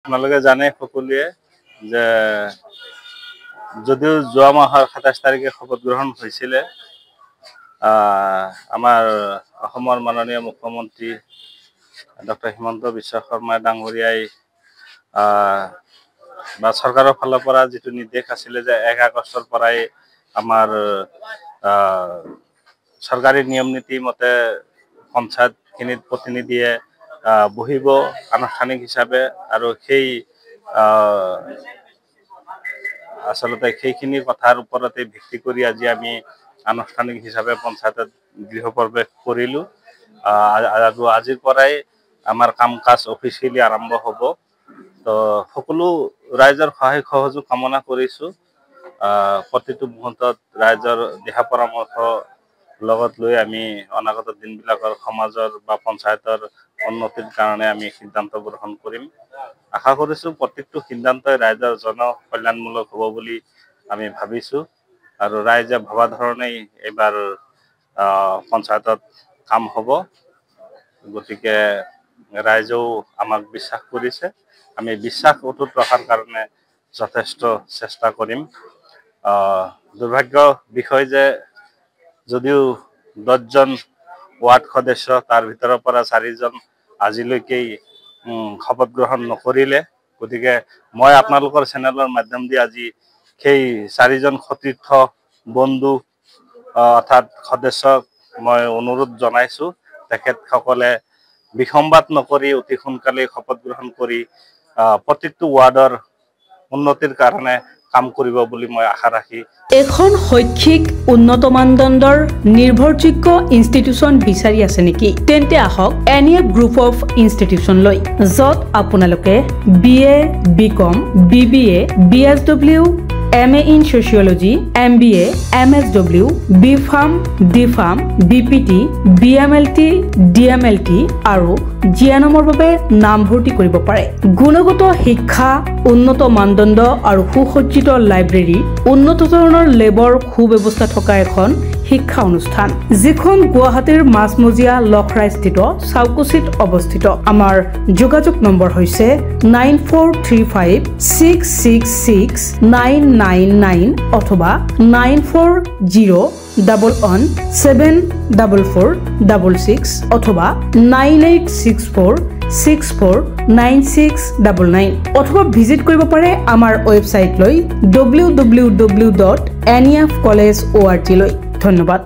আপোনালোকে জানে সকলোৱে যে যদিও যোৱা মাহৰ ২৭ তাৰিখে শপত গ্ৰহণ হৈছিলে আমাৰ অসমৰ মাননীয় মুখ্যমন্ত্ৰী ডক্টৰ হিমন্ত বিশ্ব শৰ্মা ডাঙৰীয়াই বা চৰকাৰৰ ফালৰ পৰা যিটো নিৰ্দেশ আছিলে যে ১ আগষ্টৰ পৰাই আমাৰ চৰকাৰী নিয়ম নীতি মতে পঞ্চায়তখিনিত প্ৰতিনিধিয়ে বহিব আনুষ্ঠানিক হিচাপে আৰু সেই আসলতে সেইখিনি কথাৰ ওপৰতে ভিত্তি কৰি আজি আমি আনুষ্ঠানিক হিচাপে পঞ্চায়তত গৃহপ্ৰৱেশ কৰিলোঁ আৰু আজিৰ পৰাই আমাৰ কাম কাজ অফিচিয়েলি আৰম্ভ হ'ব তো সকলো ৰাইজৰ সহায় সহযোগ কামনা কৰিছোঁ প্ৰতিটো মুহূৰ্তত ৰাইজৰ দিহা পৰামৰ্শ লগত লৈ আমি অনাগত দিনবিলাকৰ সমাজৰ বা পঞ্চায়তৰ উন্নতিৰ কাৰণে আমি সিদ্ধান্ত গ্ৰহণ কৰিম আশা কৰিছোঁ প্ৰত্যেকটো সিদ্ধান্তই ৰাইজৰ জনকল্যাণমূলক হ'ব বুলি আমি ভাবিছোঁ আৰু ৰাইজে ভবা ধৰণেই এইবাৰ পঞ্চায়তত কাম হ'ব গতিকে ৰাইজেও আমাক বিশ্বাস কৰিছে আমি বিশ্বাস অটুট ৰখাৰ কাৰণে যথেষ্ট চেষ্টা কৰিম দুৰ্ভাগ্য বিষয় যে যদিও ১০জন ৱাৰ্ড সদস্য তাৰ ভিতৰৰ পৰা ৪জন আজিলৈকে শপত গ্ৰহণ নকৰিলে গতিকে মই আপোনালোকৰ চেনেলৰ মাধ্যম দি আজি সেই ৪জন সতীৰ্থ বন্ধু অৰ্থাৎ সদস্যক মই অনুৰোধ জনাইছোঁ তেখেতসকলে বিসম্বাদ নকৰি অতি সোনকালে শপত গ্ৰহণ কৰি প্ৰত্যেকটো ৱাৰ্ডৰ উন্নতিৰ কাৰণে কাম কৰিব বুলি মই আশা ৰাখি এখন শৈক্ষিক উন্নত মানদণ্ডৰ নিৰ্ভৰযোগ্য ইনষ্টিটিউচন বিচাৰি আছে নেকি তেন্তে আহক এনিএফ গ্ৰুপ অফ ইনষ্টিটিউচন লৈ যত আপোনালোকে BA BCom BBA BSW MA in Sociology MBA MSW BPharm DPharm BPT BMLT DMLT আৰু জিএনএমৰ বাবে নামভৰ্তি কৰিব পাৰে গুণগত শিক্ষা উন্নত মানদণ্ড আৰু সুসজ্জিত লাইব্ৰেৰী উন্নত ধৰণৰ লেবৰ সুব্যৱস্থা থকা এখন শিক্ষা অনুষ্ঠান যিখন গুৱাহাটীৰ মাছমজিয়া লখৰাইস্থিত চাউকুচিত অৱস্থিত আমাৰ যোগাযোগ নম্বৰ হৈছে 9435666999 অথবা 9401174466 অথবা 9864649699 অথবা ভিজিট কৰিব পাৰে আমাৰ ৱেবসাইট লৈ www.nefcollege.org লৈ ধন্যবাদ।